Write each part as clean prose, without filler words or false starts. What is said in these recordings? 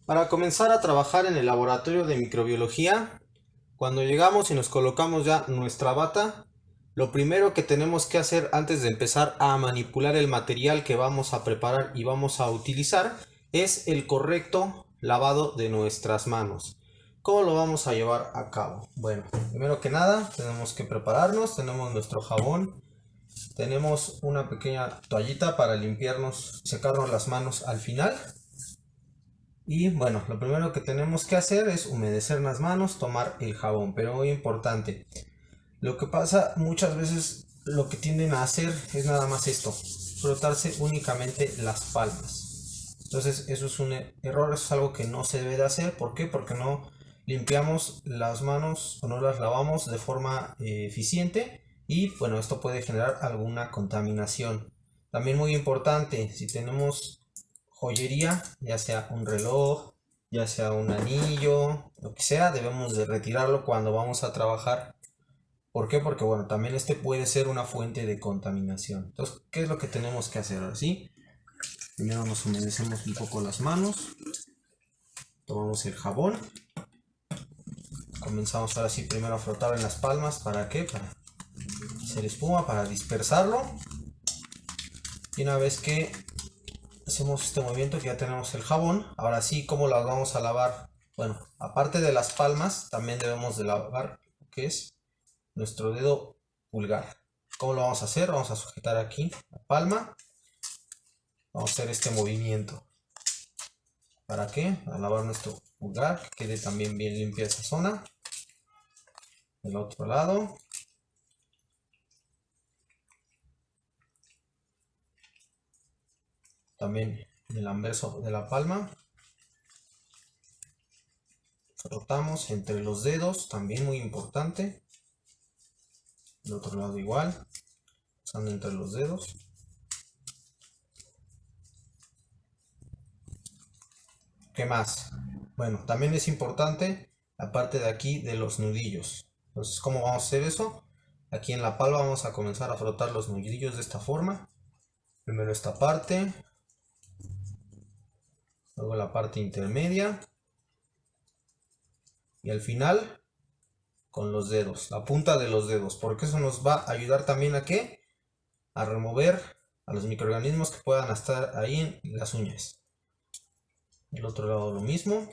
Para comenzar a trabajar en el laboratorio de microbiología, cuando llegamos y nos colocamos ya nuestra bata, lo primero que tenemos que hacer antes de empezar a manipular el material que vamos a preparar y vamos a utilizar es el correcto lavado de nuestras manos. ¿Cómo lo vamos a llevar a cabo? Bueno, primero que nada tenemos que prepararnos, tenemos nuestro jabón, tenemos una pequeña toallita para limpiarnos, secarnos las manos al final. Y bueno, lo primero que tenemos que hacer es humedecer las manos, tomar el jabón, pero muy importante. Lo que pasa muchas veces, lo que tienden a hacer es nada más esto, frotarse únicamente las palmas. Entonces eso es un error, eso es algo que no se debe de hacer. ¿Por qué? Porque no limpiamos las manos o no las lavamos de forma eficiente y bueno, esto puede generar alguna contaminación. También muy importante, si tenemos joyería, ya sea un reloj, ya sea un anillo, lo que sea, debemos de retirarlo cuando vamos a trabajar. ¿Por qué? Porque bueno, también este puede ser una fuente de contaminación. Entonces, ¿qué es lo que tenemos que hacer? Ahora sí, primero nos humedecemos un poco las manos, tomamos el jabón, comenzamos ahora sí primero a frotar en las palmas. ¿Para qué? Para hacer espuma, para dispersarlo. Y una vez que hacemos este movimiento, que ya tenemos el jabón, ahora sí, ¿cómo las vamos a lavar? Bueno, aparte de las palmas, también debemos de lavar lo que es nuestro dedo pulgar. ¿Cómo lo vamos a hacer? Vamos a sujetar aquí la palma, vamos a hacer este movimiento. ¿Para qué? Para lavar nuestro pulgar, que quede también bien limpia esa zona. Del otro lado. También el anverso de la palma. Frotamos entre los dedos, también muy importante. Del otro lado igual, pasando entre los dedos. ¿Qué más? Bueno, también es importante la parte de aquí de los nudillos. Entonces, ¿cómo vamos a hacer eso? Aquí en la palma vamos a comenzar a frotar los nudillos de esta forma. Primero esta parte, luego la parte intermedia y al final con los dedos, la punta de los dedos, porque eso nos va a ayudar también a ¿qué? A remover a los microorganismos que puedan estar ahí en las uñas. El otro lado lo mismo.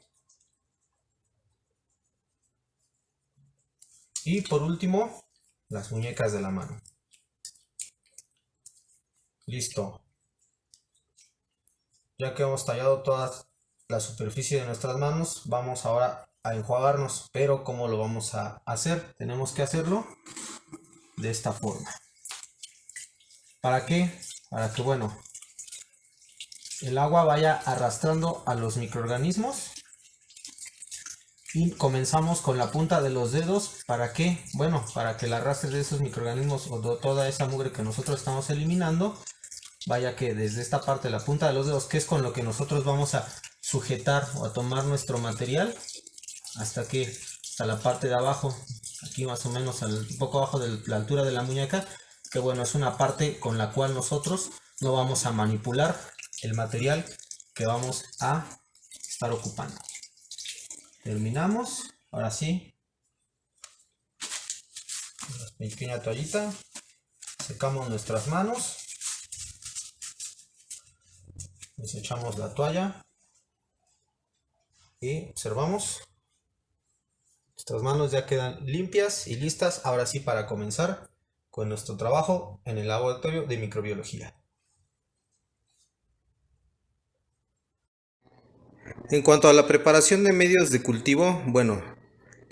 Y por último, las muñecas de la mano. Listo. Ya que hemos tallado toda la superficie de nuestras manos, vamos ahora a enjuagarnos. Pero ¿cómo lo vamos a hacer? Tenemos que hacerlo de esta forma. ¿Para qué? Para que, bueno, el agua vaya arrastrando a los microorganismos. Y comenzamos con la punta de los dedos. ¿Para qué? Bueno, para que el arrastre de esos microorganismos o de toda esa mugre que nosotros estamos eliminando vaya que desde esta parte de la punta de los dedos, que es con lo que nosotros vamos a sujetar o a tomar nuestro material, hasta la parte de abajo, aquí más o menos un poco abajo de la altura de la muñeca, que bueno, es una parte con la cual nosotros no vamos a manipular el material que vamos a estar ocupando. Terminamos, ahora sí, una pequeña toallita, secamos nuestras manos, desechamos la toalla y observamos, nuestras manos ya quedan limpias y listas ahora sí para comenzar con nuestro trabajo en el laboratorio de microbiología. En cuanto a la preparación de medios de cultivo, bueno,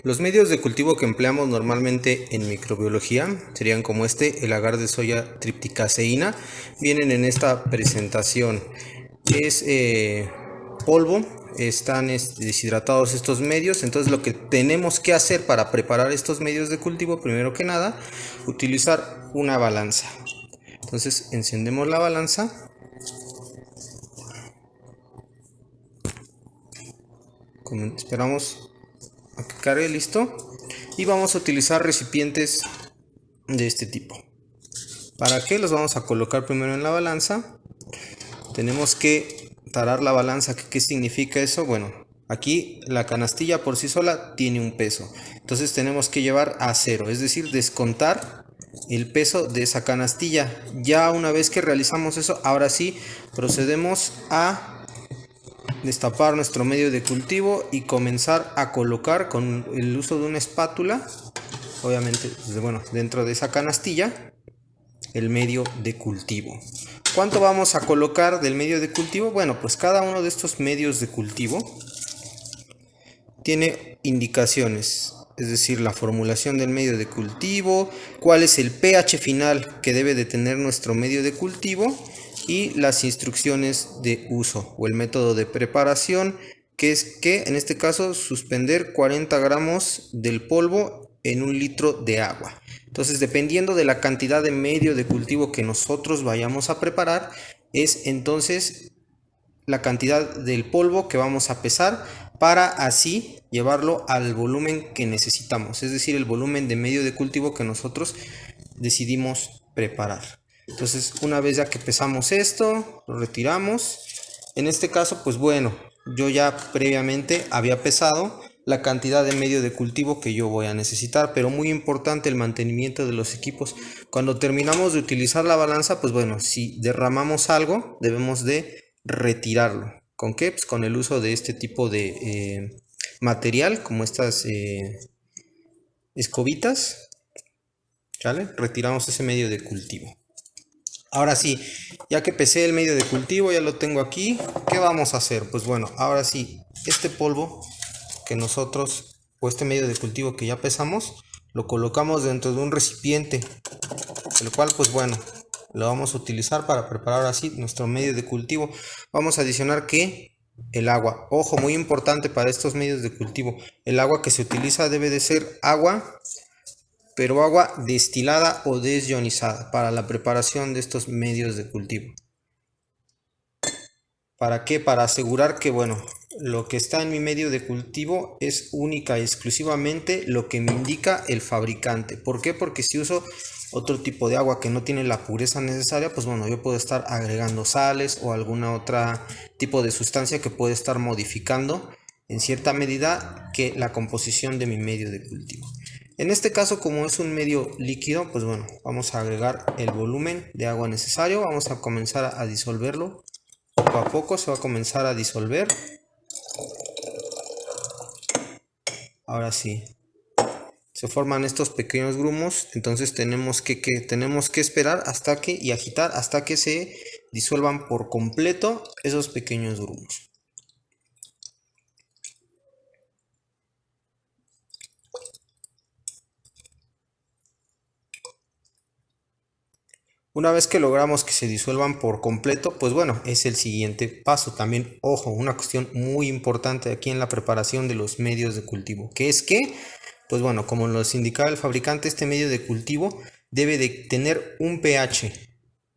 los medios de cultivo que empleamos normalmente en microbiología serían como el agar de soya tripticaseína. Vienen en esta presentación. Es polvo, están deshidratados estos medios. Entonces lo que tenemos que hacer para preparar estos medios de cultivo, primero que nada, utilizar una balanza. Entonces encendemos la balanza. Esperamos a que cargue, listo. Y vamos a utilizar recipientes de este tipo. ¿Para qué? Los vamos a colocar primero en la balanza. Tenemos que tarar la balanza. ¿Qué significa eso? Bueno, Aquí la canastilla por sí sola tiene un peso. Entonces tenemos que llevar a 0, es decir, descontar el peso de esa canastilla. Ya una vez que realizamos eso, ahora sí procedemos a destapar nuestro medio de cultivo y comenzar a colocar con el uso de una espátula, obviamente, bueno, dentro de esa canastilla, el medio de cultivo. ¿Cuánto vamos a colocar del medio de cultivo? Bueno, pues cada uno de estos medios de cultivo tiene indicaciones, es decir, la formulación del medio de cultivo, cuál es el pH final que debe de tener nuestro medio de cultivo y las instrucciones de uso o el método de preparación, que es que en este caso suspender 40 gramos del polvo en 1 litro de agua. Entonces, dependiendo de la cantidad de medio de cultivo que nosotros vayamos a preparar, es entonces la cantidad del polvo que vamos a pesar para así llevarlo al volumen que necesitamos, es decir, el volumen de medio de cultivo que nosotros decidimos preparar. Entonces, una vez ya que pesamos esto, lo retiramos. En este caso, pues bueno, yo ya previamente había pesado la cantidad de medio de cultivo que yo voy a necesitar, pero muy importante el mantenimiento de los equipos. Cuando terminamos de utilizar la balanza, pues bueno, si derramamos algo, debemos de retirarlo. ¿Con qué? Pues con el uso de este tipo de material, como estas escobitas, ¿vale? Retiramos ese medio de cultivo. Ahora sí, ya que pesé el medio de cultivo, ya lo tengo aquí, ¿qué vamos a hacer? Pues bueno, ahora sí, este polvo que nosotros, o este medio de cultivo que ya pesamos, lo colocamos dentro de un recipiente, el cual pues bueno, lo vamos a utilizar para preparar así nuestro medio de cultivo. Vamos a adicionar que el agua, ojo, muy importante para estos medios de cultivo, el agua que se utiliza debe de ser agua, pero agua destilada o desionizada para la preparación de estos medios de cultivo. ¿Para qué? Para asegurar que, bueno, lo que está en mi medio de cultivo es única y exclusivamente lo que me indica el fabricante. ¿Por qué? Porque si uso otro tipo de agua que no tiene la pureza necesaria, pues bueno, yo puedo estar agregando sales o alguna otra tipo de sustancia que puede estar modificando en cierta medida que la composición de mi medio de cultivo. En este caso, como es un medio líquido, pues bueno, vamos a agregar el volumen de agua necesario, vamos a comenzar a disolverlo. Poco a poco se va a comenzar a disolver. Ahora sí, se forman estos pequeños grumos, entonces tenemos que esperar hasta que y agitar hasta que se disuelvan por completo esos pequeños grumos. Una vez que logramos que se disuelvan por completo, pues bueno, es el siguiente paso. También, ojo, una cuestión muy importante aquí en la preparación de los medios de cultivo, que es que, pues bueno, como nos indicaba el fabricante, este medio de cultivo debe de tener un pH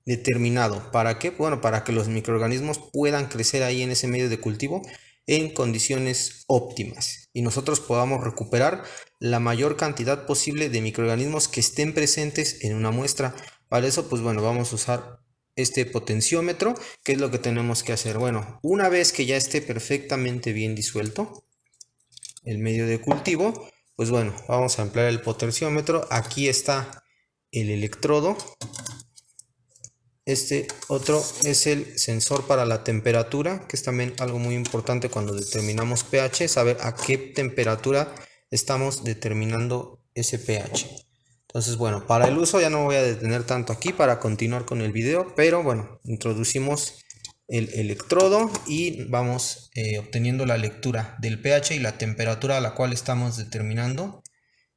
determinado. ¿Para qué? Bueno, para que los microorganismos puedan crecer ahí en ese medio de cultivo en condiciones óptimas y nosotros podamos recuperar la mayor cantidad posible de microorganismos que estén presentes en una muestra. Para eso, pues bueno, vamos a usar este potenciómetro. ¿Qué es lo que tenemos que hacer? Bueno, una vez que ya esté perfectamente bien disuelto el medio de cultivo, pues bueno, vamos a emplear el potenciómetro. Aquí está el electrodo. Este otro es el sensor para la temperatura, que es también algo muy importante cuando determinamos pH, saber a qué temperatura estamos determinando ese pH. Entonces, bueno, para el uso ya no voy a detener tanto aquí para continuar con el video, pero bueno, introducimos el electrodo y vamos obteniendo la lectura del pH y la temperatura a la cual estamos determinando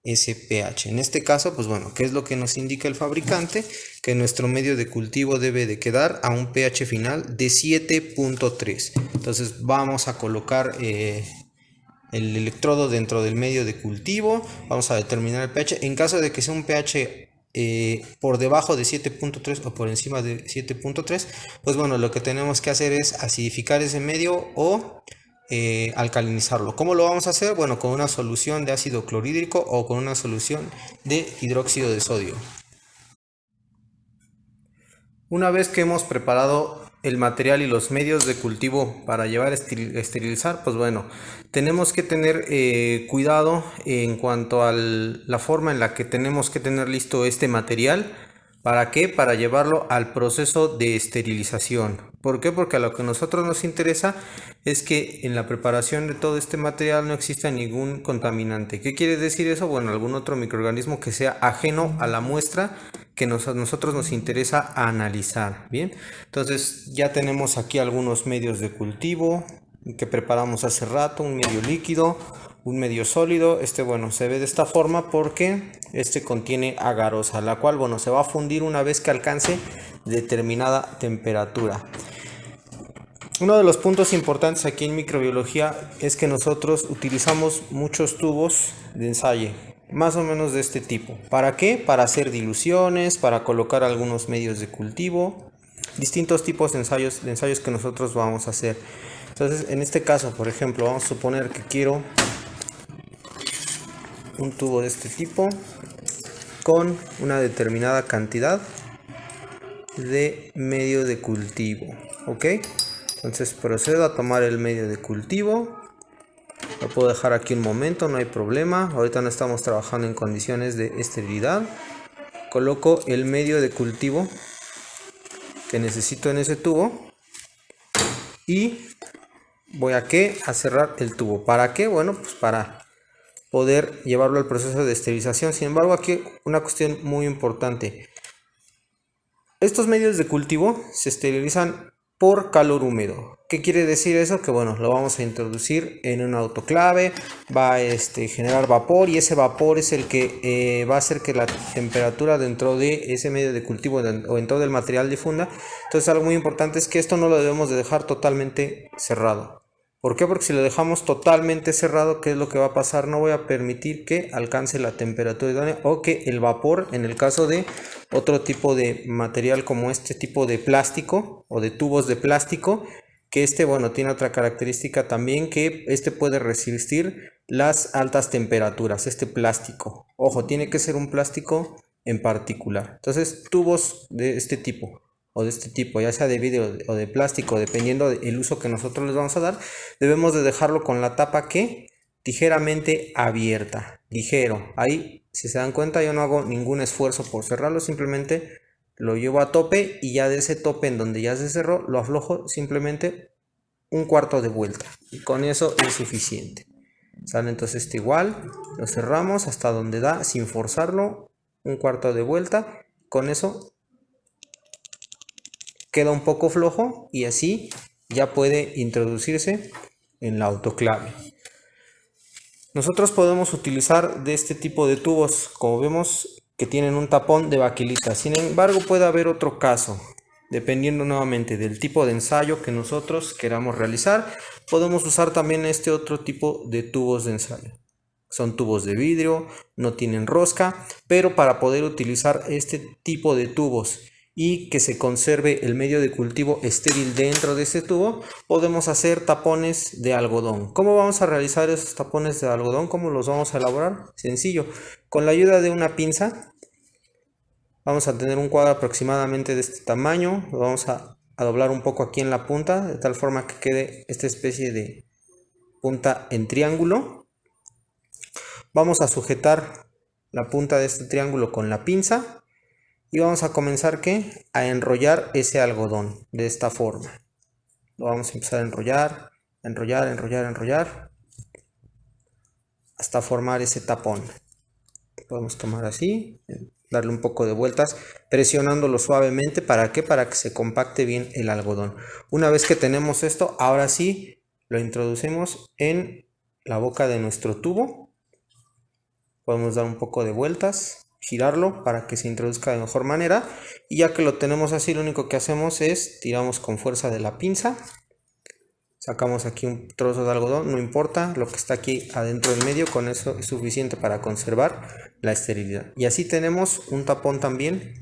ese pH. En este caso, pues bueno, ¿qué es lo que nos indica el fabricante? Que nuestro medio de cultivo debe de quedar a un pH final de 7.3. Entonces vamos a colocar el electrodo dentro del medio de cultivo, vamos a determinar el pH. En caso de que sea un pH por debajo de 7.3 o por encima de 7.3, pues bueno, lo que tenemos que hacer es acidificar ese medio o alcalinizarlo. ¿Cómo lo vamos a hacer? Bueno, con una solución de ácido clorhídrico o con una solución de hidróxido de sodio. Una vez que hemos preparado el material y los medios de cultivo para llevar a esterilizar, pues bueno, tenemos que tener cuidado en cuanto a la forma en la que tenemos que tener listo este material. ¿Para qué? Para llevarlo al proceso de esterilización. ¿Por qué? Porque a lo que a nosotros nos interesa es que en la preparación de todo este material no exista ningún contaminante. ¿Qué quiere decir eso? Bueno, algún otro microorganismo que sea ajeno a la muestra que a nosotros nos interesa analizar. Bien, entonces ya tenemos aquí algunos medios de cultivo que preparamos hace rato, un medio líquido, un medio sólido. Bueno, se ve de esta forma porque contiene agarosa, la cual, bueno, se va a fundir una vez que alcance determinada temperatura. Uno de los puntos importantes aquí en microbiología es que nosotros utilizamos muchos tubos de ensayo, más o menos de este tipo. ¿Para qué? Para hacer diluciones, para colocar algunos medios de cultivo, distintos tipos de ensayos que nosotros vamos a hacer. Entonces, en este caso, por ejemplo, vamos a suponer que quiero un tubo de este tipo con una determinada cantidad de medio de cultivo, ¿ok? Entonces procedo a tomar el medio de cultivo, lo puedo dejar aquí un momento, no hay problema. Ahorita no estamos trabajando en condiciones de esterilidad. Coloco el medio de cultivo que necesito en ese tubo y voy a cerrar el tubo. ¿Para qué? Bueno, pues para poder llevarlo al proceso de esterilización. Sin embargo, aquí una cuestión muy importante: estos medios de cultivo se esterilizan por calor húmedo. ¿Qué quiere decir eso? Que bueno, lo vamos a introducir en un autoclave, va a generar vapor, y ese vapor es el que va a hacer que la temperatura dentro de ese medio de cultivo o dentro del material difunda. Entonces, algo muy importante es que esto no lo debemos de dejar totalmente cerrado. ¿Por qué? Porque si lo dejamos totalmente cerrado, ¿qué es lo que va a pasar? No voy a permitir que alcance la temperatura idónea, o que el vapor, en el caso de otro tipo de material como este tipo de plástico o de tubos de plástico, que bueno, tiene otra característica también, que puede resistir las altas temperaturas, este plástico. Ojo, tiene que ser un plástico en particular. Entonces, tubos de este tipo o de este tipo, ya sea de vidrio o de plástico, dependiendo del uso que nosotros les vamos a dar, debemos de dejarlo con la tapa ligeramente abierta, ligero. Ahí, si se dan cuenta, yo no hago ningún esfuerzo por cerrarlo, simplemente lo llevo a tope, y ya de ese tope en donde ya se cerró, lo aflojo simplemente un cuarto de vuelta, y con eso es suficiente. ¿Sale? Entonces igual lo cerramos hasta donde da, sin forzarlo, un cuarto de vuelta. Con eso queda un poco flojo y así ya puede introducirse en la autoclave. Nosotros podemos utilizar de este tipo de tubos, como vemos, que tienen un tapón de baquelita. Sin embargo, puede haber otro caso, dependiendo nuevamente del tipo de ensayo que nosotros queramos realizar. Podemos usar también este otro tipo de tubos de ensayo. Son tubos de vidrio, no tienen rosca, pero para poder utilizar este tipo de tubos y que se conserve el medio de cultivo estéril dentro de ese tubo, podemos hacer tapones de algodón. ¿Cómo vamos a realizar esos tapones de algodón? ¿Cómo los vamos a elaborar? Sencillo, con la ayuda de una pinza. Vamos a tener un cuadro aproximadamente de este tamaño, lo vamos a doblar un poco aquí en la punta, de tal forma que quede esta especie de punta en triángulo. Vamos a sujetar la punta de este triángulo con la pinza y vamos a comenzar a enrollar ese algodón de esta forma. Lo vamos a empezar a enrollar, enrollar hasta formar ese tapón. Podemos tomar así, darle un poco de vueltas, presionándolo suavemente. ¿Para qué? Para que se compacte bien el algodón. Una vez que tenemos esto, ahora sí lo introducimos en la boca de nuestro tubo. Podemos dar un poco de vueltas, girarlo para que se introduzca de mejor manera, y ya que lo tenemos así, lo único que hacemos es tiramos con fuerza de la pinza, sacamos aquí un trozo de algodón, no importa lo que está aquí adentro del medio, con eso es suficiente para conservar la esterilidad. Y así tenemos un tapón también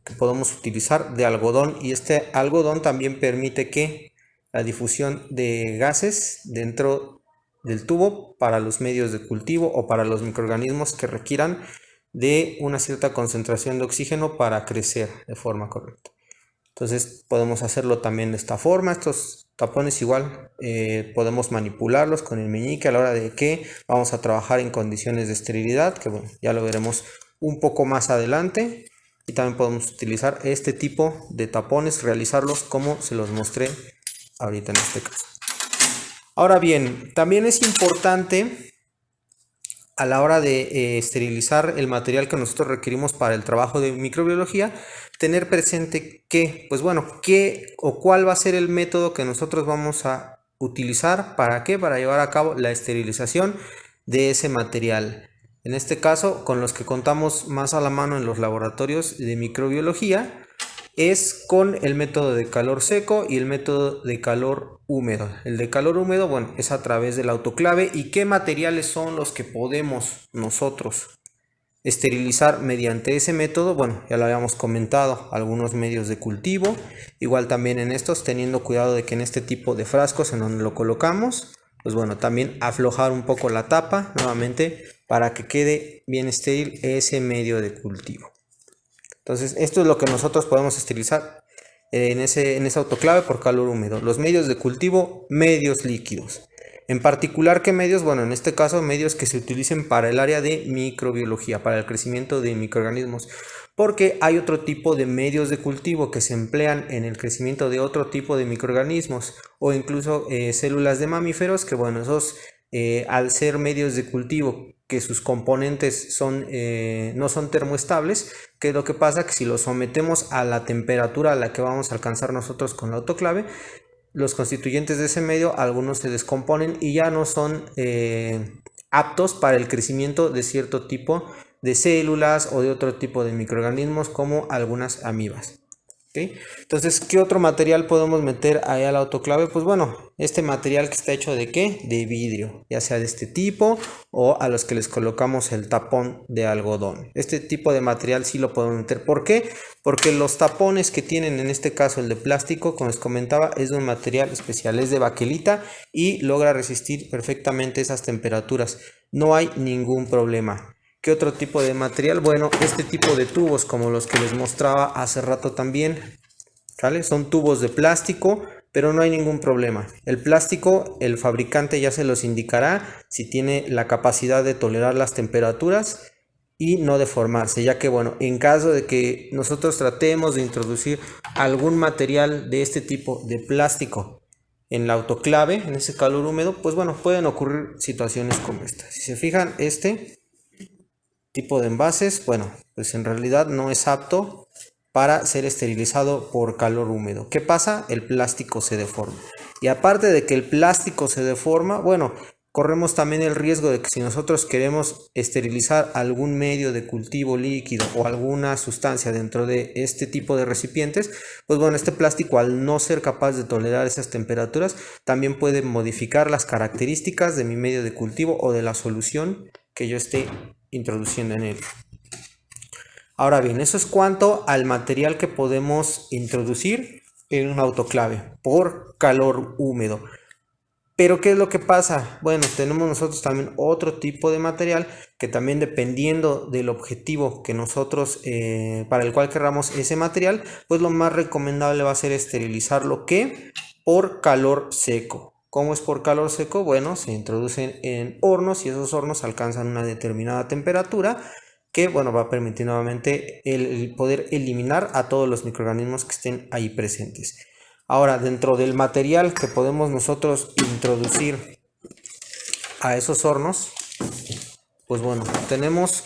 que podemos utilizar de algodón, y este algodón también permite que la difusión de gases dentro del tubo para los medios de cultivo o para los microorganismos que requieran de una cierta concentración de oxígeno para crecer de forma correcta. Entonces podemos hacerlo también de esta forma. Estos tapones igual podemos manipularlos con el meñique a la hora de que vamos a trabajar en condiciones de esterilidad, que bueno, ya lo veremos un poco más adelante. Y también podemos utilizar este tipo de tapones, realizarlos como se los mostré ahorita en este caso. Ahora bien, también es importante a la hora de esterilizar el material que nosotros requerimos para el trabajo de microbiología, tener presente que, pues bueno, qué o cuál va a ser el método que nosotros vamos a utilizar, ¿para qué? Para llevar a cabo la esterilización de ese material. En este caso, con los que contamos más a la mano en los laboratorios de microbiología, es con el método de calor seco y el método de calor húmedo. El de calor húmedo, bueno, es a través del autoclave. ¿Y qué materiales son los que podemos nosotros esterilizar mediante ese método? Bueno, ya lo habíamos comentado, algunos medios de cultivo. Igual también en estos, teniendo cuidado de que en este tipo de frascos en donde lo colocamos, pues bueno, también aflojar un poco la tapa nuevamente para que quede bien estéril ese medio de cultivo. Entonces, esto es lo que nosotros podemos esterilizar en ese autoclave por calor húmedo. Los medios de cultivo, medios líquidos. En particular, ¿qué medios? Bueno, en este caso, medios que se utilicen para el área de microbiología, para el crecimiento de microorganismos. Porque hay otro tipo de medios de cultivo que se emplean en el crecimiento de otro tipo de microorganismos o incluso células de mamíferos que, bueno, esos al ser medios de cultivo que sus componentes no son termoestables, ¿qué es lo que pasa? Que si los sometemos a la temperatura a la que vamos a alcanzar nosotros con la autoclave, los constituyentes de ese medio, algunos se descomponen y ya no son aptos para el crecimiento de cierto tipo de células o de otro tipo de microorganismos como algunas amibas. ¿Okay? Entonces, ¿qué otro material podemos meter ahí al autoclave? Pues bueno, este material que está hecho de ¿qué? De vidrio, ya sea de este tipo o a los que les colocamos el tapón de algodón. Este tipo de material sí lo podemos meter. ¿Por qué? Porque los tapones que tienen, en este caso el de plástico, como les comentaba, es de un material especial, es de baquelita y logra resistir perfectamente esas temperaturas. No hay ningún problema. ¿Qué otro tipo de material? Bueno, este tipo de tubos como los que les mostraba hace rato también, ¿vale? Son tubos de plástico, pero no hay ningún problema. El plástico, el fabricante ya se los indicará si tiene la capacidad de tolerar las temperaturas y no deformarse, ya que bueno, en caso de que nosotros tratemos de introducir algún material de este tipo de plástico en la autoclave, en ese calor húmedo, pues bueno, pueden ocurrir situaciones como esta. Si se fijan, este tipo de envases, bueno, pues en realidad no es apto para ser esterilizado por calor húmedo. ¿Qué pasa? El plástico se deforma. Y aparte de que el plástico se deforma, bueno, corremos también el riesgo de que si nosotros queremos esterilizar algún medio de cultivo líquido o alguna sustancia dentro de este tipo de recipientes, pues bueno, este plástico al no ser capaz de tolerar esas temperaturas, también puede modificar las características de mi medio de cultivo o de la solución que yo esté introduciendo en él. Ahora bien, eso es cuanto al material que podemos introducir en un autoclave por calor húmedo. Pero ¿qué es lo que pasa? Bueno, tenemos nosotros también otro tipo de material que también dependiendo del objetivo que nosotros, para el cual queramos ese material, pues lo más recomendable va a ser esterilizarlo que por calor seco. ¿Cómo es por calor seco? Bueno, se introducen en hornos y esos hornos alcanzan una determinada temperatura que, bueno, va a permitir nuevamente el poder eliminar a todos los microorganismos que estén ahí presentes. Ahora, dentro del material que podemos nosotros introducir a esos hornos, pues bueno, tenemos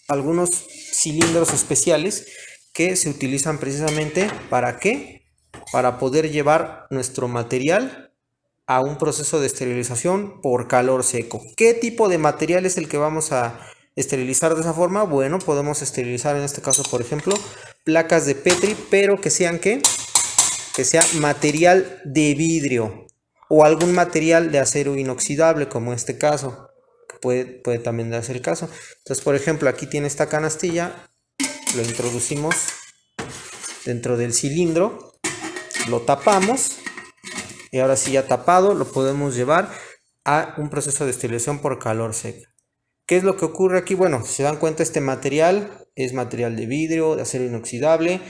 algunos cilindros especiales que se utilizan precisamente ¿para qué? Para poder llevar nuestro material a un proceso de esterilización por calor seco. ¿Qué tipo de material es el que vamos a esterilizar de esa forma? Bueno, podemos esterilizar en este caso, por ejemplo, placas de Petri, pero que sean ¿qué? Que sea material de vidrio o algún material de acero inoxidable, como este caso, que puede también darse el caso. Entonces, por ejemplo, aquí tiene esta canastilla, lo introducimos dentro del cilindro, lo tapamos y ahora sí ya tapado lo podemos llevar a un proceso de esterilización por calor seco. ¿Qué es lo que ocurre aquí? Bueno, si se dan cuenta, este material es material de vidrio, de acero inoxidable.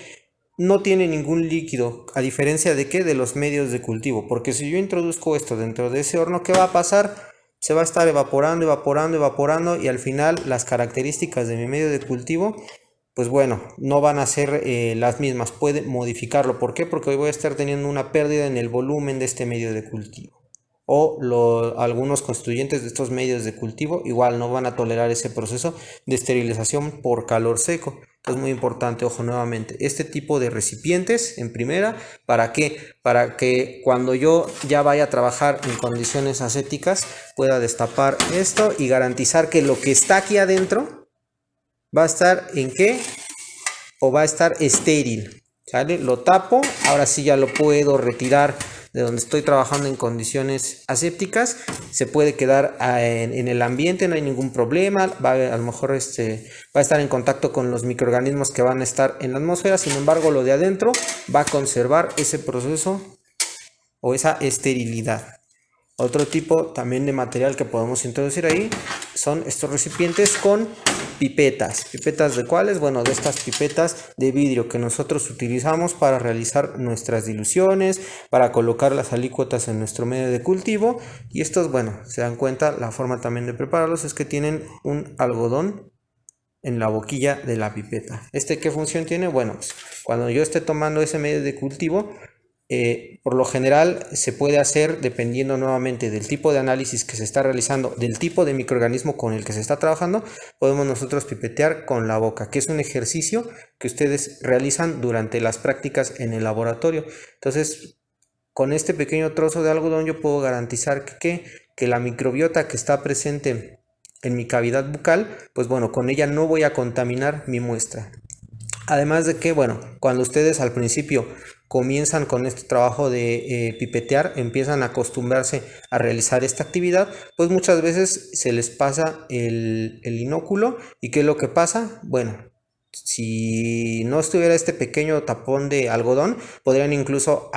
no tiene ningún líquido, a diferencia de que de los medios de cultivo, porque si yo introduzco esto dentro de ese horno, ¿qué va a pasar? Se va a estar evaporando, evaporando, evaporando, y al final las características de mi medio de cultivo, pues bueno, no van a ser las mismas. Puede modificarlo. ¿Por qué? Porque hoy voy a estar teniendo una pérdida en el volumen de este medio de cultivo. O algunos constituyentes de estos medios de cultivo igual no van a tolerar ese proceso de esterilización por calor seco. Entonces, muy importante, ojo nuevamente, este tipo de recipientes en primera, ¿para qué? Para que cuando yo ya vaya a trabajar en condiciones asépticas pueda destapar esto y garantizar que lo que está aquí adentro va a estar ¿en qué? O va a estar estéril, ¿sale? Lo tapo, ahora sí ya lo puedo retirar de donde estoy trabajando en condiciones asépticas. Se puede quedar en el ambiente, no hay ningún problema. A lo mejor va a estar en contacto con los microorganismos que van a estar en la atmósfera. Sin embargo, lo de adentro va a conservar ese proceso o esa esterilidad. Otro tipo también de material que podemos introducir ahí son estos recipientes con pipetas. ¿Pipetas de cuáles? Bueno, de estas pipetas de vidrio que nosotros utilizamos para realizar nuestras diluciones, para colocar las alícuotas en nuestro medio de cultivo. Y estos, bueno, se dan cuenta, la forma también de prepararlos es que tienen un algodón en la boquilla de la pipeta. ¿Qué función tiene? Bueno, pues, cuando yo esté tomando ese medio de cultivo, por lo general se puede hacer dependiendo nuevamente del tipo de análisis que se está realizando, del tipo de microorganismo con el que se está trabajando. Podemos nosotros pipetear con la boca, que es un ejercicio que ustedes realizan durante las prácticas en el laboratorio. Entonces, con este pequeño trozo de algodón yo puedo garantizar que la microbiota que está presente en mi cavidad bucal, pues bueno, con ella no voy a contaminar mi muestra. Además de que, bueno, cuando ustedes al principio comienzan con este trabajo de pipetear, empiezan a acostumbrarse a realizar esta actividad, pues muchas veces se les pasa el inóculo. ¿Y qué es lo que pasa? Bueno, si no estuviera este pequeño tapón de algodón, podrían incluso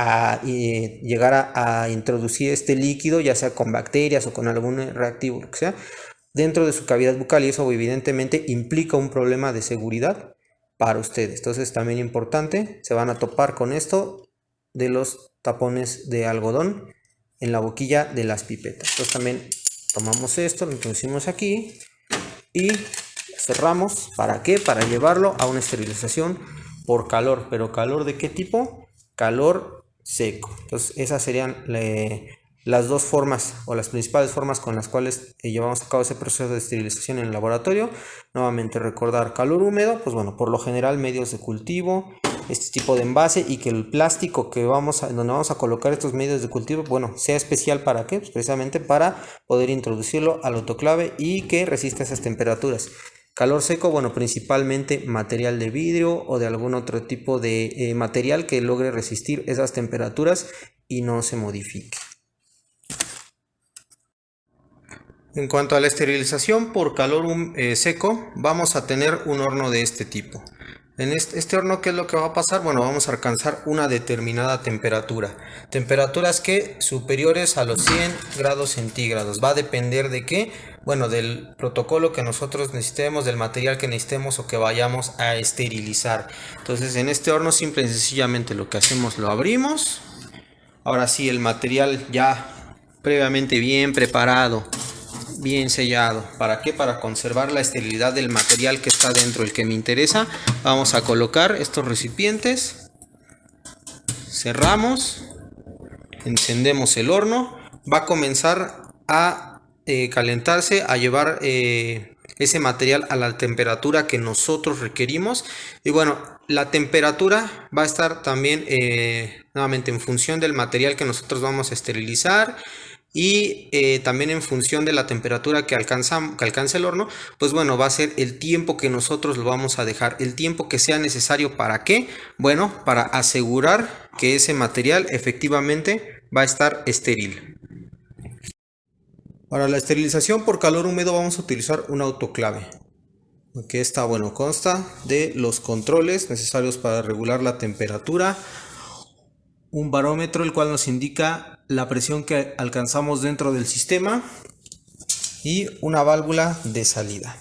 llegar a introducir este líquido, ya sea con bacterias o con algún reactivo, lo que sea, dentro de su cavidad bucal, y eso evidentemente implica un problema de seguridad para ustedes. Entonces, también importante, se van a topar con esto de los tapones de algodón en la boquilla de las pipetas. Entonces también tomamos esto, lo introducimos aquí y cerramos. ¿Para qué? Para llevarlo a una esterilización por calor. ¿Pero calor de qué tipo? Calor seco. Entonces esas serían las dos formas o las principales formas con las cuales llevamos a cabo ese proceso de esterilización en el laboratorio. Nuevamente recordar: calor húmedo, pues bueno, por lo general medios de cultivo, este tipo de envase, y que el plástico donde vamos a colocar estos medios de cultivo, bueno, sea especial. ¿Para qué? Pues precisamente para poder introducirlo al autoclave y que resista esas temperaturas. Calor seco, bueno, principalmente material de vidrio o de algún otro tipo de material que logre resistir esas temperaturas y no se modifique. En cuanto a la esterilización por calor seco, vamos a tener un horno de este tipo. En este horno, ¿qué es lo que va a pasar? Bueno, vamos a alcanzar una determinada temperatura. Temperaturas que superiores a los 100 grados centígrados. Va a depender de qué. Bueno, del protocolo que nosotros necesitemos, del material que necesitemos o que vayamos a esterilizar. Entonces, en este horno simple y sencillamente lo que hacemos, lo abrimos. Ahora sí, el material ya previamente bien preparado, bien sellado. ¿Para qué? Para conservar la esterilidad del material que está dentro, el que me interesa. Vamos a colocar estos recipientes, cerramos, encendemos el horno, va a comenzar a calentarse, a llevar ese material a la temperatura que nosotros requerimos. Y bueno, la temperatura va a estar también nuevamente en función del material que nosotros vamos a esterilizar. Y también en función de la temperatura que alcance el horno, pues bueno, va a ser el tiempo que nosotros lo vamos a dejar, el tiempo que sea necesario. ¿Para qué? Bueno, para asegurar que ese material efectivamente va a estar estéril. Para la esterilización por calor húmedo vamos a utilizar un autoclave. Que esta, bueno, consta de los controles necesarios para regular la temperatura, un barómetro el cual nos indica la presión que alcanzamos dentro del sistema y una válvula de salida.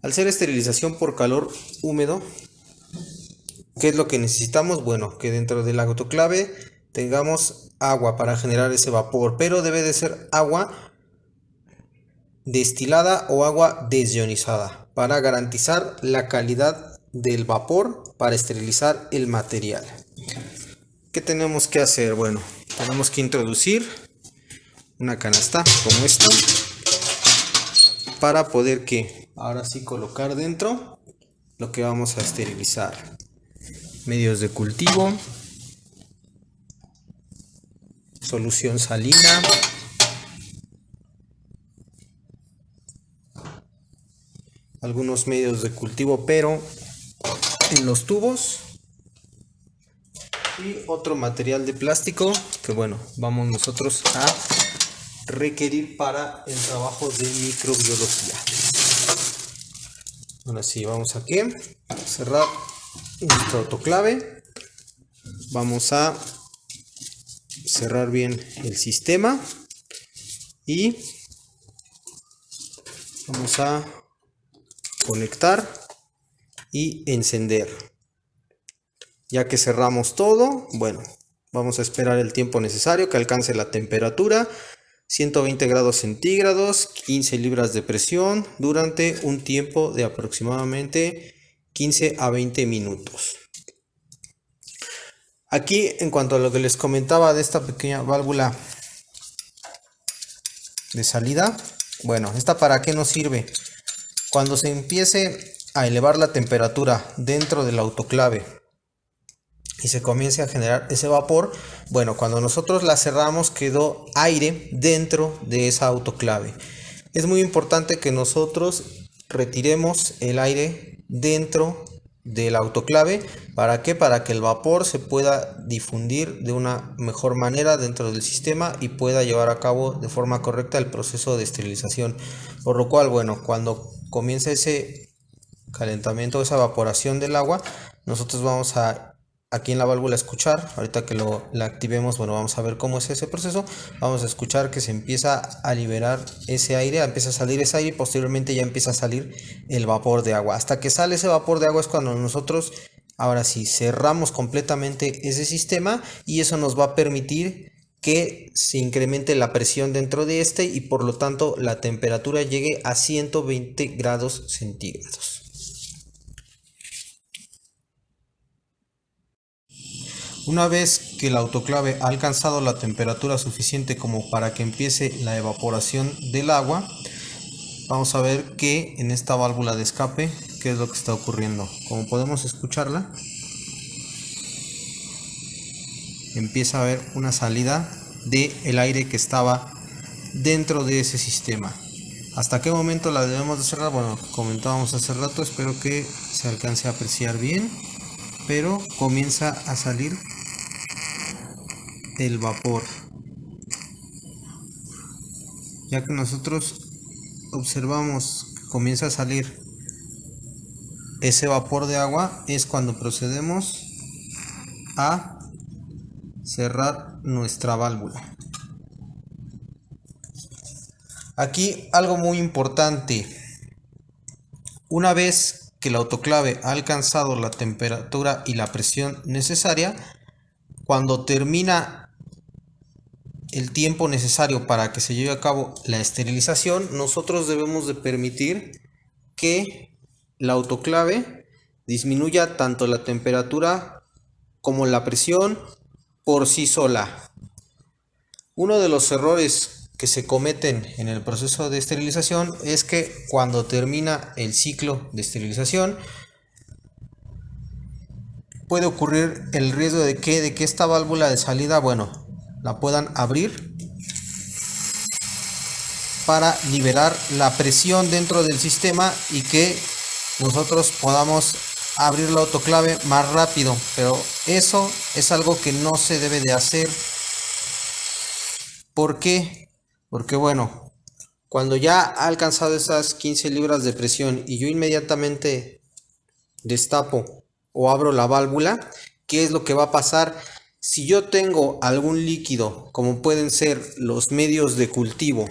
Al ser esterilización por calor húmedo, ¿Qué es lo que necesitamos? Bueno, que dentro del autoclave tengamos agua para generar ese vapor, pero debe de ser agua destilada o agua desionizada para garantizar la calidad del vapor para esterilizar el material. ¿Qué tenemos que hacer? Bueno, tenemos que introducir una canasta como esta para poder ahora sí colocar dentro lo que vamos a esterilizar. Medios de cultivo, solución salina, algunos medios de cultivo pero en los tubos, y otro material de plástico que bueno, vamos nosotros a requerir para el trabajo de microbiología. Ahora sí, vamos aquí a cerrar nuestro autoclave. Vamos a cerrar bien el sistema y vamos a conectar y encender. Ya que cerramos todo, bueno, vamos a esperar el tiempo necesario que alcance la temperatura, 120 grados centígrados, 15 libras de presión, durante un tiempo de aproximadamente 15 a 20 minutos. Aquí, en cuanto a lo que les comentaba de esta pequeña válvula de salida, bueno, ¿esta para qué nos sirve? Cuando se empiece a elevar la temperatura dentro del autoclave y se comience a generar ese vapor, bueno, cuando nosotros la cerramos quedó aire dentro de esa autoclave. Es muy importante que nosotros retiremos el aire dentro del autoclave. ¿Para qué? Para que el vapor se pueda difundir de una mejor manera dentro del sistema y pueda llevar a cabo de forma correcta el proceso de esterilización. Por lo cual, bueno, cuando comience ese calentamiento, esa evaporación del agua, nosotros vamos a aquí en la válvula escuchar, ahorita que la activemos, bueno, vamos a ver cómo es ese proceso. Vamos a escuchar que se empieza a liberar ese aire, empieza a salir ese aire y posteriormente ya empieza a salir el vapor de agua. Hasta que sale ese vapor de agua es cuando nosotros, ahora sí, cerramos completamente ese sistema y eso nos va a permitir que se incremente la presión dentro de este y por lo tanto la temperatura llegue a 120 grados centígrados. Una vez que el autoclave ha alcanzado la temperatura suficiente como para que empiece la evaporación del agua, vamos a ver que en esta válvula de escape, qué es lo que está ocurriendo. Como podemos escucharla, empieza a haber una salida del aire que estaba dentro de ese sistema. ¿Hasta qué momento la debemos de cerrar? Bueno, comentábamos hace rato, espero que se alcance a apreciar bien, pero comienza a salir el vapor. Ya que nosotros observamos que comienza a salir ese vapor de agua, es cuando procedemos a cerrar nuestra válvula. Aquí algo muy importante: una vez que el autoclave ha alcanzado la temperatura y la presión necesaria, cuando termina el tiempo necesario para que se lleve a cabo la esterilización, nosotros debemos de permitir que la autoclave disminuya tanto la temperatura como la presión por sí sola. Uno de los errores que se cometen en el proceso de esterilización es que cuando termina el ciclo de esterilización puede ocurrir el riesgo de que esta válvula de salida, bueno, la puedan abrir para liberar la presión dentro del sistema y que nosotros podamos abrir la autoclave más rápido, pero eso es algo que no se debe de hacer. ¿Por qué? Porque bueno, cuando ya ha alcanzado esas 15 libras de presión y yo inmediatamente destapo o abro la válvula, ¿qué es lo que va a pasar? Si yo tengo algún líquido, como pueden ser los medios de cultivo,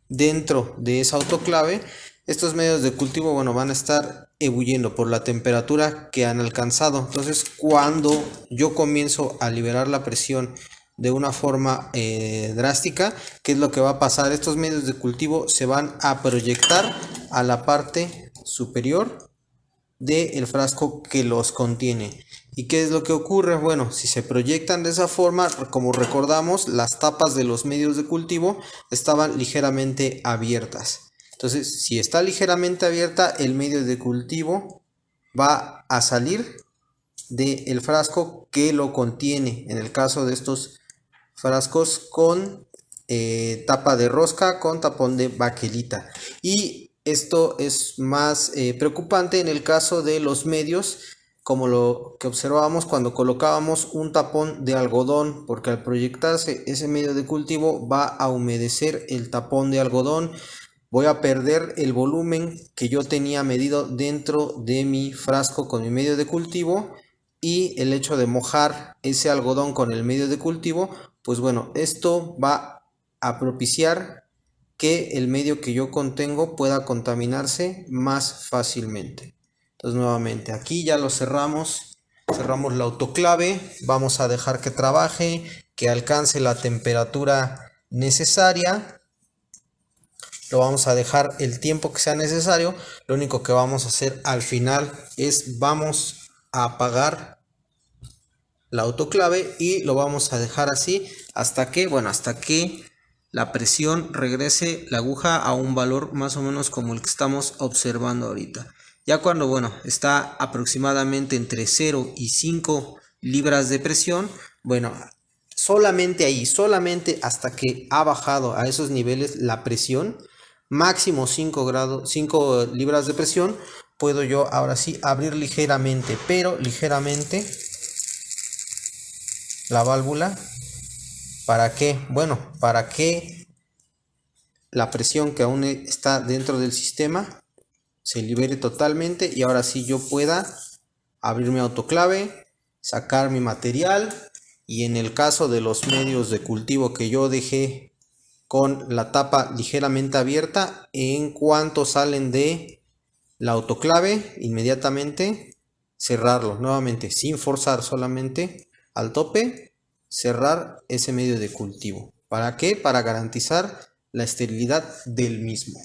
dentro de esa autoclave, estos medios de cultivo, bueno, van a estar ebulliendo por la temperatura que han alcanzado. Entonces, cuando yo comienzo a liberar la presión de una forma drástica, ¿qué es lo que va a pasar? Estos medios de cultivo se van a proyectar a la parte superior del frasco que los contiene. ¿Y qué es lo que ocurre? Bueno, si se proyectan de esa forma, como recordamos, las tapas de los medios de cultivo estaban ligeramente abiertas. Entonces, si está ligeramente abierta, el medio de cultivo va a salir del frasco que lo contiene. En el caso de estos frascos con tapa de rosca con tapón de baquelita. Y esto es más preocupante en el caso de los medios, como lo que observábamos cuando colocábamos un tapón de algodón, porque al proyectarse ese medio de cultivo va a humedecer el tapón de algodón. Voy a perder el volumen que yo tenía medido dentro de mi frasco con mi medio de cultivo, y el hecho de mojar ese algodón con el medio de cultivo, pues bueno, esto va a propiciar que el medio que yo contengo pueda contaminarse más fácilmente. Entonces, nuevamente aquí ya lo cerramos la autoclave, vamos a dejar que trabaje, que alcance la temperatura necesaria. Lo vamos a dejar el tiempo que sea necesario. Lo único que vamos a hacer al final es vamos a apagar la autoclave y lo vamos a dejar así hasta que, bueno, hasta que la presión regrese la aguja a un valor más o menos como el que estamos observando ahorita. Ya cuando, bueno, está aproximadamente entre 0 y 5 libras de presión, bueno, solamente ahí, solamente hasta que ha bajado a esos niveles la presión, máximo 5 libras de presión, puedo yo ahora sí abrir ligeramente, pero ligeramente, la válvula. ¿Para qué? Bueno, para que la presión que aún está dentro del sistema se libere totalmente y ahora sí yo pueda abrir mi autoclave, sacar mi material, y en el caso de los medios de cultivo que yo dejé con la tapa ligeramente abierta, en cuanto salen de la autoclave, inmediatamente cerrarlo nuevamente sin forzar, solamente al tope, cerrar ese medio de cultivo. ¿Para qué? Para garantizar la esterilidad del mismo.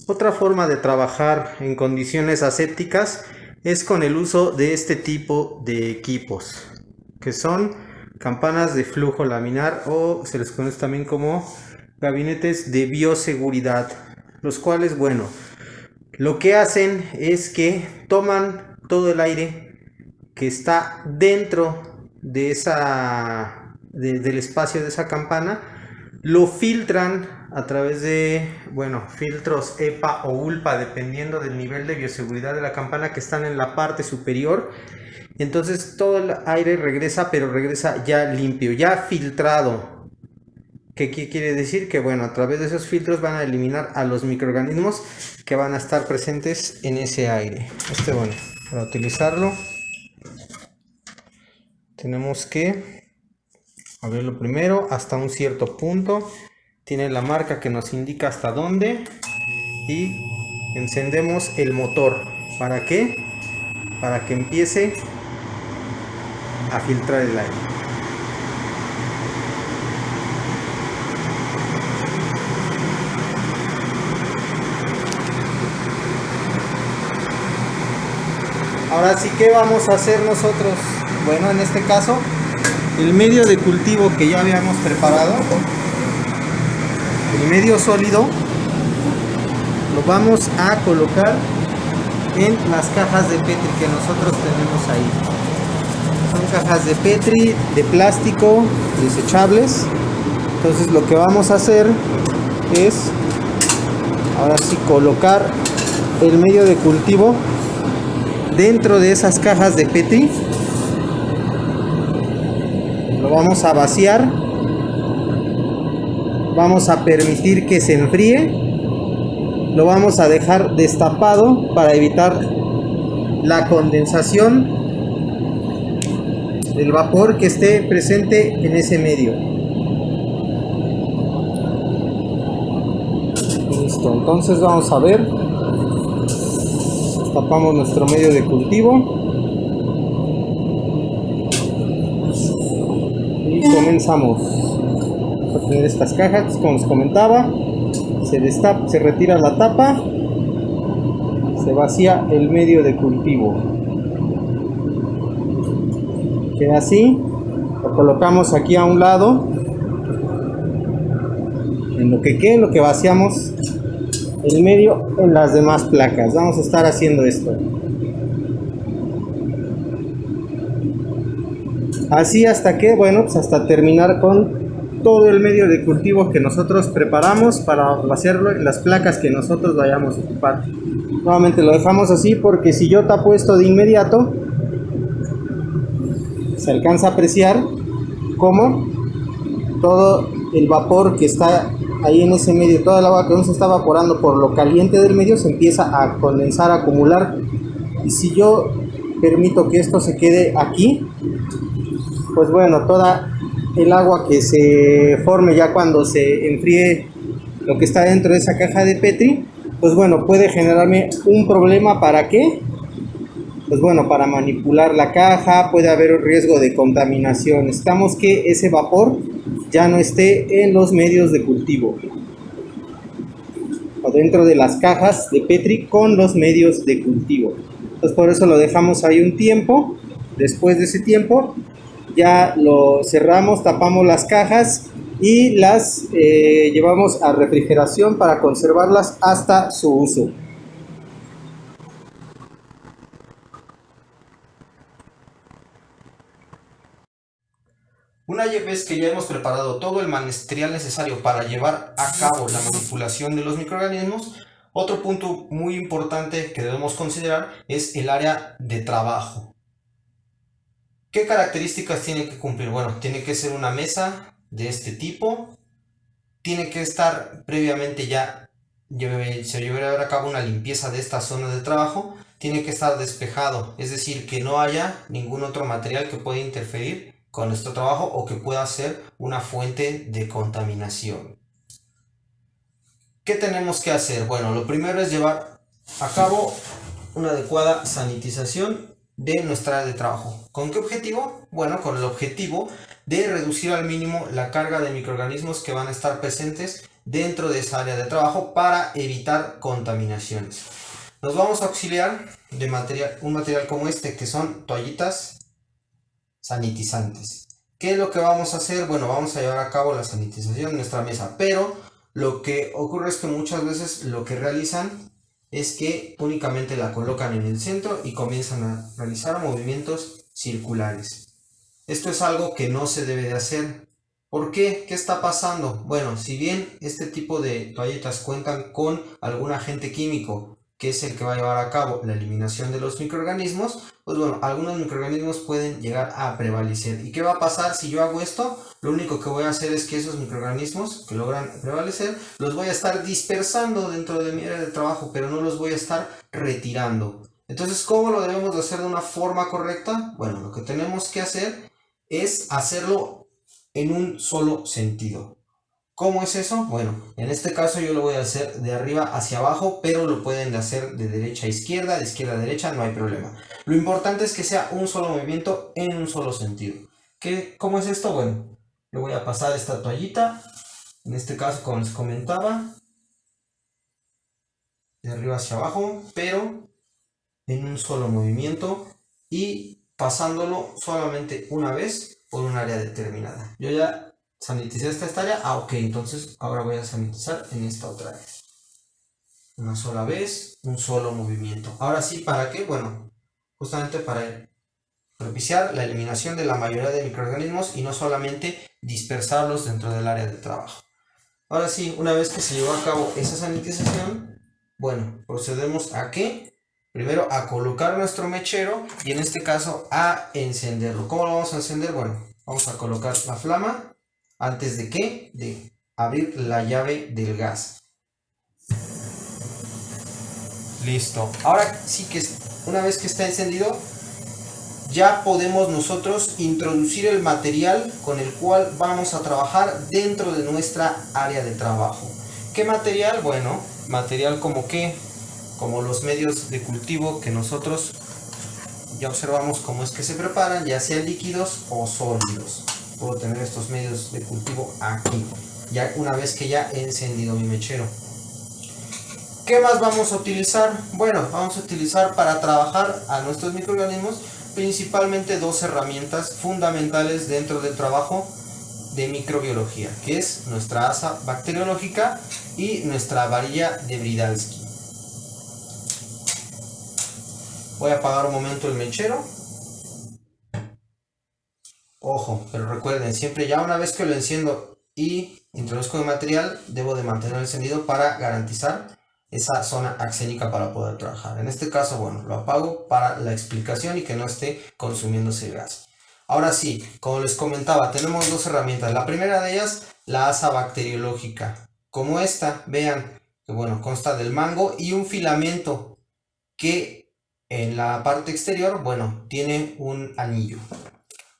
Otra forma de trabajar en condiciones asépticas es con el uso de este tipo de equipos, que son campanas de flujo laminar, o se les conoce también como gabinetes de bioseguridad, los cuales, bueno, lo que hacen es que toman todo el aire que está dentro de del espacio de esa campana, lo filtran a través de, bueno, filtros EPA o ULPA, dependiendo del nivel de bioseguridad de la campana, que están en la parte superior. Entonces todo el aire regresa, pero regresa ya limpio, ya filtrado. ¿Qué quiere decir? Que, bueno, a través de esos filtros van a eliminar a los microorganismos que van a estar presentes en ese aire. Bueno, para utilizarlo tenemos que abrirlo primero hasta un cierto punto. Tiene la marca que nos indica hasta dónde, y encendemos el motor. ¿Para qué? Para que empiece a filtrar el aire. Ahora sí, ¿qué vamos a hacer nosotros? Bueno, en este caso, el medio de cultivo que ya habíamos preparado, el medio sólido, lo vamos a colocar en las cajas de Petri que nosotros tenemos ahí. Son cajas de Petri de plástico, desechables. Entonces lo que vamos a hacer es, ahora sí, colocar el medio de cultivo dentro de esas cajas de Petri. Lo vamos a vaciar, vamos a permitir que se enfríe, lo vamos a dejar destapado para evitar la condensación del vapor que esté presente en ese medio. Listo, entonces vamos a ver. Tapamos nuestro medio de cultivo y comenzamos a poner estas cajas. Como les comentaba, se destapa, se retira la tapa, se vacía el medio de cultivo, queda así. Lo colocamos aquí a un lado, en lo que vaciamos el medio en las demás placas. Vamos a estar haciendo esto así hasta que, bueno, pues hasta terminar con todo el medio de cultivo que nosotros preparamos para vaciarlo en las placas que nosotros vayamos a ocupar. Nuevamente lo dejamos así porque si yo tapo esto de inmediato, se alcanza a apreciar cómo todo el vapor que está ahí en ese medio, toda el agua que no se está evaporando por lo caliente del medio, se empieza a condensar, a acumular. Y si yo permito que esto se quede aquí, pues bueno, toda el agua que se forme ya cuando se enfríe lo que está dentro de esa caja de Petri, pues bueno, puede generarme un problema. ¿Para qué? Pues bueno, para manipular la caja, puede haber un riesgo de contaminación. Necesitamos que ese vapor ya no esté en los medios de cultivo o dentro de las cajas de Petri con los medios de cultivo. Entonces por eso lo dejamos ahí un tiempo. Después de ese tiempo ya lo cerramos, tapamos las cajas y las llevamos a refrigeración para conservarlas hasta su uso. Una vez que ya hemos preparado todo el material necesario para llevar a cabo la manipulación de los microorganismos, otro punto muy importante que debemos considerar es el área de trabajo. ¿Qué características tiene que cumplir? Bueno, tiene que ser una mesa de este tipo, tiene que estar previamente ya, se llevará a cabo una limpieza de esta zona de trabajo, tiene que estar despejado, es decir, que no haya ningún otro material que pueda interferir con nuestro trabajo o que pueda ser una fuente de contaminación. ¿Qué tenemos que hacer? Bueno, lo primero es llevar a cabo una adecuada sanitización de nuestra área de trabajo. ¿Con qué objetivo? Bueno, con el objetivo de reducir al mínimo la carga de microorganismos que van a estar presentes dentro de esa área de trabajo para evitar contaminaciones. Nos vamos a auxiliar de un material como este, que son toallitas sanitizantes. ¿Qué es lo que vamos a hacer? Bueno, vamos a llevar a cabo la sanitización en nuestra mesa, pero lo que ocurre es que muchas veces lo que realizan es que únicamente la colocan en el centro y comienzan a realizar movimientos circulares. Esto es algo que no se debe de hacer. ¿Por qué? ¿Qué está pasando? Bueno, si bien este tipo de toallitas cuentan con algún agente químico que es el que va a llevar a cabo la eliminación de los microorganismos, pues bueno, algunos microorganismos pueden llegar a prevalecer. ¿Y qué va a pasar si yo hago esto? Lo único que voy a hacer es que esos microorganismos que logran prevalecer, los voy a estar dispersando dentro de mi área de trabajo, pero no los voy a estar retirando. Entonces, ¿cómo lo debemos de hacer de una forma correcta? Bueno, lo que tenemos que hacer es hacerlo en un solo sentido. ¿Cómo es eso? Bueno, en este caso yo lo voy a hacer de arriba hacia abajo, pero lo pueden hacer de derecha a izquierda, de izquierda a derecha, no hay problema. Lo importante es que sea un solo movimiento en un solo sentido. ¿Cómo es esto? Bueno, le voy a pasar esta toallita, en este caso como les comentaba, de arriba hacia abajo, pero en un solo movimiento y pasándolo solamente una vez por un área determinada. Yo ya saniticé esta área, ok, entonces ahora voy a sanitizar en esta otra área. Una sola vez, un solo movimiento. Ahora sí, ¿para qué? Bueno, justamente para propiciar la eliminación de la mayoría de microorganismos y no solamente dispersarlos dentro del área de trabajo. Ahora sí, una vez que se llevó a cabo esa sanitización, bueno, procedemos a ¿qué? Primero a colocar nuestro mechero y en este caso a encenderlo. ¿Cómo lo vamos a encender? Bueno, vamos a colocar la flama antes de ¿qué? De abrir la llave del gas. Listo. Ahora sí que una vez que está encendido, ya podemos nosotros introducir el material con el cual vamos a trabajar dentro de nuestra área de trabajo. ¿Qué material? Bueno, material como qué, como los medios de cultivo que nosotros ya observamos cómo es que se preparan, ya sean líquidos o sólidos. Puedo tener estos medios de cultivo aquí, ya una vez que ya he encendido mi mechero. ¿Qué más vamos a utilizar? Bueno, vamos a utilizar para trabajar a nuestros microorganismos principalmente dos herramientas fundamentales dentro del trabajo de microbiología, que es nuestra asa bacteriológica y nuestra varilla de Bridalski. Voy a apagar un momento el mechero. Ojo, pero recuerden, siempre ya una vez que lo enciendo y introduzco el material, debo de mantener encendido para garantizar esa zona axénica para poder trabajar. En este caso, bueno, lo apago para la explicación y que no esté consumiéndose el gas. Ahora sí, como les comentaba, tenemos dos herramientas. La primera de ellas, la asa bacteriológica. Como esta, vean que bueno, consta del mango y un filamento que en la parte exterior, bueno, tiene un anillo.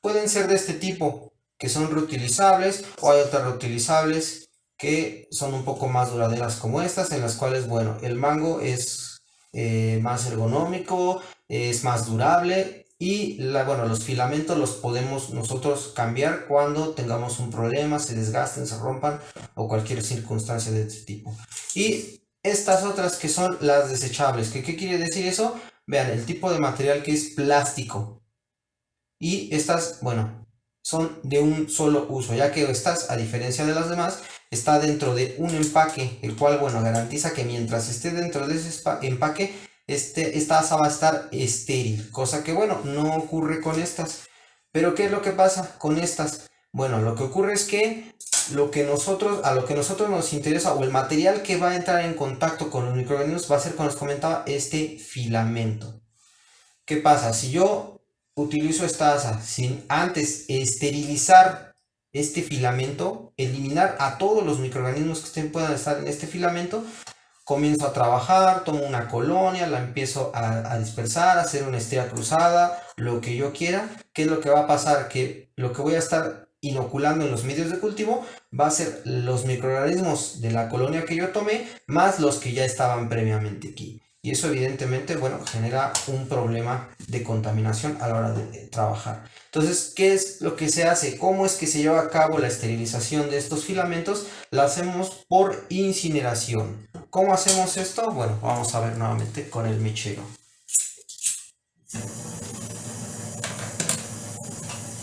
Pueden ser de este tipo, que son reutilizables, o hay otras reutilizables que son un poco más duraderas como estas, en las cuales, bueno, el mango es más ergonómico, es más durable y bueno, los filamentos los podemos nosotros cambiar cuando tengamos un problema, se desgasten, se rompan o cualquier circunstancia de este tipo. Y estas otras que son las desechables, ¿qué quiere decir eso? Vean, el tipo de material que es plástico. Y estas, bueno, son de un solo uso, ya que estas, a diferencia de las demás, está dentro de un empaque, el cual, bueno, garantiza que mientras esté dentro de ese empaque, esta asa va a estar estéril, cosa que, bueno, no ocurre con estas. Pero, ¿qué es lo que pasa con estas? Bueno, lo que ocurre es que a lo que nosotros nos interesa, o el material que va a entrar en contacto con los microorganismos, va a ser, como les comentaba, este filamento. ¿Qué pasa? Si yo utilizo esta asa sin antes esterilizar este filamento, eliminar a todos los microorganismos que puedan estar en este filamento, comienzo a trabajar, tomo una colonia, la empiezo a dispersar, a hacer una estría cruzada, lo que yo quiera. ¿Qué es lo que va a pasar? Que lo que voy a estar inoculando en los medios de cultivo va a ser los microorganismos de la colonia que yo tomé, más los que ya estaban previamente aquí. Y eso evidentemente, bueno, genera un problema de contaminación a la hora de trabajar. Entonces, ¿qué es lo que se hace? ¿Cómo es que se lleva a cabo la esterilización de estos filamentos? La hacemos por incineración. ¿Cómo hacemos esto? Bueno, vamos a ver nuevamente con el mechero.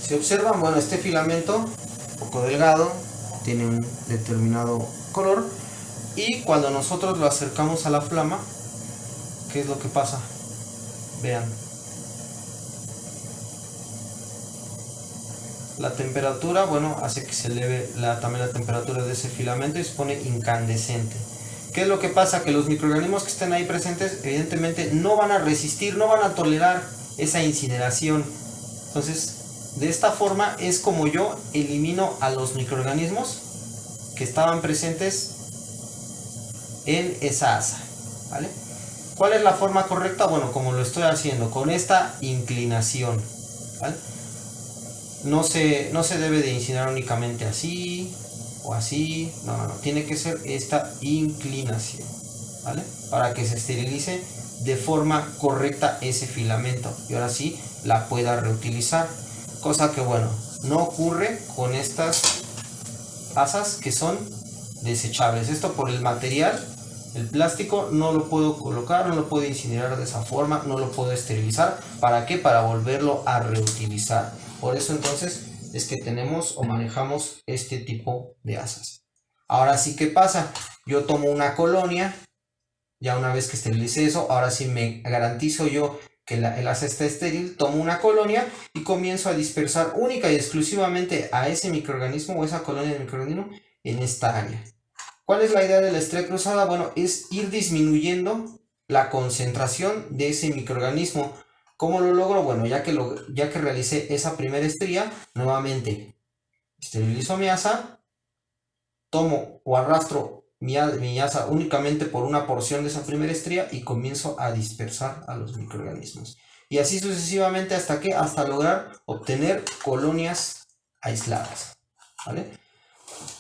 Si observan, bueno, este filamento, un poco delgado, tiene un determinado color. Y cuando nosotros lo acercamos a la flama, ¿qué es lo que pasa? Vean. La temperatura, bueno, hace que se eleve también la temperatura de ese filamento y se pone incandescente. ¿Qué es lo que pasa? Que los microorganismos que estén ahí presentes, evidentemente, no van a resistir, no van a tolerar esa incineración. Entonces, de esta forma es como yo elimino a los microorganismos que estaban presentes en esa asa, ¿vale? ¿Cuál es la forma correcta? Bueno, como lo estoy haciendo, con esta inclinación, ¿vale? No se debe de incinerar únicamente así o así, no, tiene que ser esta inclinación, ¿vale? Para que se esterilice de forma correcta ese filamento y ahora sí la pueda reutilizar, cosa que, bueno, no ocurre con estas asas que son desechables. Esto por el material. El plástico no lo puedo colocar, no lo puedo incinerar de esa forma, no lo puedo esterilizar. ¿Para qué? Para volverlo a reutilizar. Por eso entonces es que tenemos o manejamos este tipo de asas. Ahora sí, ¿qué pasa? Yo tomo una colonia, ya una vez que esterilicé eso, ahora sí me garantizo yo que el asa está estéril, tomo una colonia y comienzo a dispersar única y exclusivamente a ese microorganismo o esa colonia de microorganismo en esta área. ¿Cuál es la idea de la estría cruzada? Bueno, es ir disminuyendo la concentración de ese microorganismo. ¿Cómo lo logro? Bueno, ya que realicé esa primera estría, nuevamente esterilizo mi asa, tomo o arrastro mi asa únicamente por una porción de esa primera estría y comienzo a dispersar a los microorganismos. y así sucesivamente hasta lograr obtener colonias aisladas, ¿vale?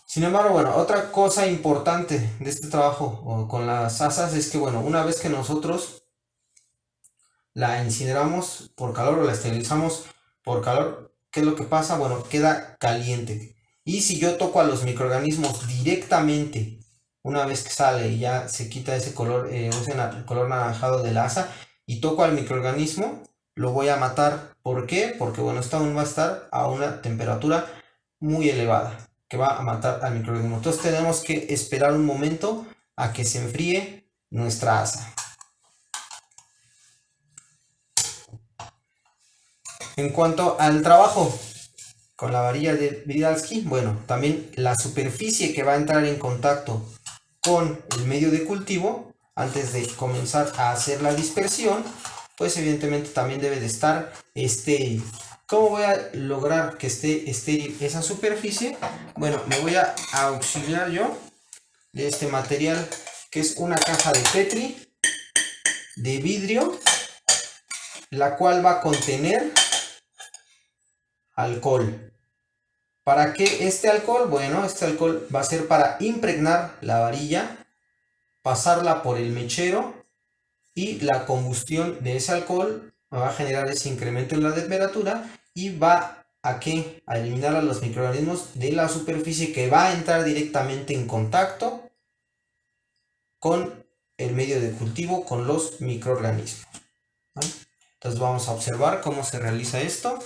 Sin embargo, bueno, otra cosa importante de este trabajo con las asas es que, bueno, una vez que nosotros la incineramos por calor o la esterilizamos por calor, ¿qué es lo que pasa? Bueno, queda caliente. Y si yo toco a los microorganismos directamente, una vez que sale y ya se quita ese color, el color naranjado de la asa, y toco al microorganismo, lo voy a matar. ¿Por qué? Porque, bueno, esto aún va a estar a una temperatura muy elevada, que va a matar al microorganismo. Entonces tenemos que esperar un momento a que se enfríe nuestra asa. En cuanto al trabajo con la varilla de Wydalski, bueno, también la superficie que va a entrar en contacto con el medio de cultivo antes de comenzar a hacer la dispersión, pues evidentemente también debe de estar estéril. ¿Cómo voy a lograr que esté estéril esa superficie? Bueno, me voy a auxiliar yo de este material que es una caja de Petri de vidrio, la cual va a contener alcohol. ¿Para qué este alcohol? Bueno, este alcohol va a ser para impregnar la varilla, pasarla por el mechero y la combustión de ese alcohol va a generar ese incremento en la temperatura y va a eliminar a los microorganismos de la superficie que va a entrar directamente en contacto con el medio de cultivo, con los microorganismos, ¿vale? Entonces vamos a observar cómo se realiza esto.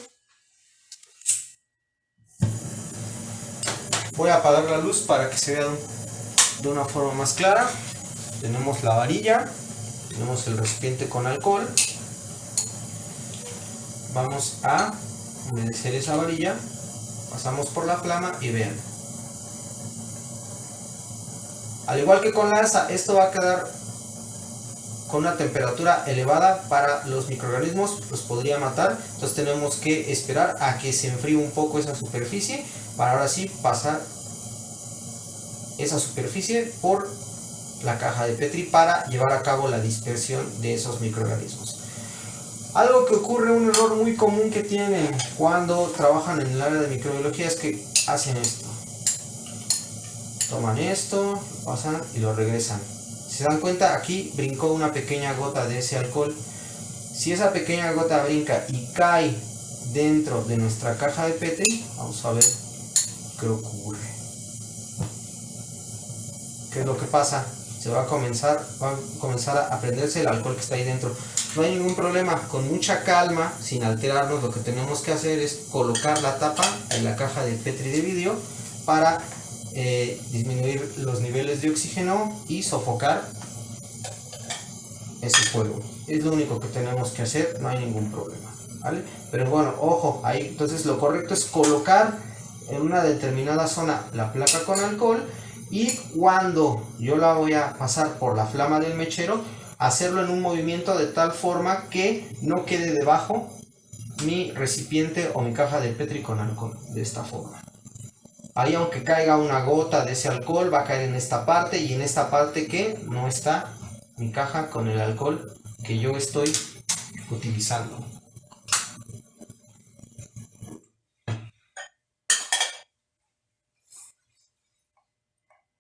Voy a apagar la luz para que se vea de una forma más clara. Tenemos la varilla, tenemos el recipiente con alcohol. Vamos a humedecer esa varilla, pasamos por la flama y vean. Al igual que con la asa, esto va a quedar con una temperatura elevada para los microorganismos, los podría matar. Entonces tenemos que esperar a que se enfríe un poco esa superficie para ahora sí pasar esa superficie por la caja de Petri para llevar a cabo la dispersión de esos microorganismos. Algo que ocurre, un error muy común que tienen cuando trabajan en el área de microbiología es que hacen esto. Toman esto, lo pasan y lo regresan. Si se dan cuenta, aquí brincó una pequeña gota de ese alcohol. Si esa pequeña gota brinca y cae dentro de nuestra caja de Petri, vamos a ver qué ocurre. ¿Qué es lo que pasa? Va a comenzar a prenderse el alcohol que está ahí dentro. No hay ningún problema, con mucha calma, sin alterarnos, lo que tenemos que hacer es colocar la tapa en la caja de Petri de vidrio para disminuir los niveles de oxígeno y sofocar ese fuego. Es lo único que tenemos que hacer, no hay ningún problema, ¿vale? Pero bueno, ojo, ahí entonces lo correcto es colocar en una determinada zona la placa con alcohol y cuando yo la voy a pasar por la flama del mechero, hacerlo en un movimiento de tal forma que no quede debajo mi recipiente o mi caja de Petri con alcohol, de esta forma. Ahí aunque caiga una gota de ese alcohol va a caer en esta parte y en esta parte que no está mi caja con el alcohol que yo estoy utilizando.